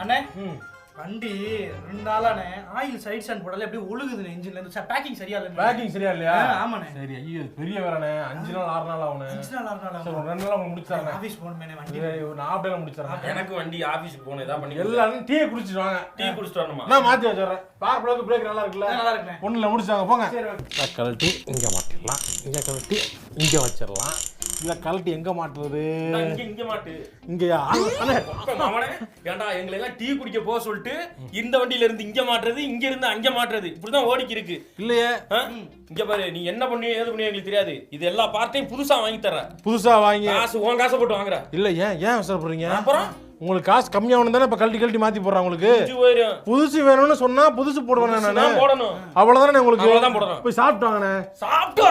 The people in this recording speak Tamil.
அண்ணே வண்டி 2 நாளானே ஆயில் சைட் ஸ்டாண்ட் போடல அப்படியே ஒழுகுதுண்ணே இன்ஜின்ல இருந்து பேக்கிங் சரியா இல்ல பேக்கிங் சரியா இல்லையா ஆமாண்ணே சரி ஐயோ பெரிய வேறனே 5 நாள் 6 நாள் ஆகுனே 5 நாள் 6 நாள் சரி 2 நாள் உங்களுக்கு முடிச்சாங்க ஆபீஸ் போணுமே வண்டி ஒரு ஹாஃப் டேல முடிச்சாங்க எனக்கு வண்டி ஆபீஸ்க்கு போணும் ஏதா பண்ணி எல்லாரும் டீ குடிச்சிட்டு வாங்க டீ குடிச்சிட்டு வரணுமா நான் மாத்தி வச்சறேன் பார் பிரேக் பிரேக் நல்லா இருக்குல்ல நல்லா இருக்குண்ணே ஒண்ணுல முடிச்சாங்க போங்க சரி கழட்டி இங்க மாட்டிடலாம் இங்க கழட்டி இங்க வச்சிரலாம் இத கழட்டி எங்க மாட்டுறது இங்க மாட்டு இங்கயா அவனே ஏன்டா எங்களை எல்லாம் டீ குடிக்க போக சொல்லிட்டு இந்த வண்டியில இருந்து இங்க மாட்டுறது இங்க இருந்து அங்க மாட்டுறது இப்படிதான் ஓடிக்கி இருக்கு இல்லையே இங்க பாரு நீ என்ன பண்ணியோ ஏது பண்ணியோ எங்களுக்கு தெரியாது இது எல்லா பார்ட்டையும் புதுசா வாங்கி தர்ற புதுசா வாங்கி காசு உன் காசை போட்டு வாங்குற இல்ல ஏன் அவசரப்படுறீங்க அப்புறம் உங்களுக்கு காசு கம்மியாகணும் தானே இப்ப கழட்டி மாத்தி போடுறேன் உங்களுக்கு புதுசு வேணும்னு சொன்னா புதுசு போடுவேன் நான் போடணும் அவ்வளவுதானே உங்களுக்கு அவ்வளவுதான் போடணும் போய் சாப்பிட்டு வாங்கண்ணே சாப்பிட்டு